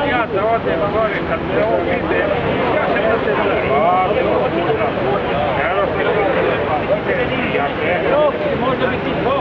Ja da odem gore, kad me ovo vide, ja se da se možda bi ti to.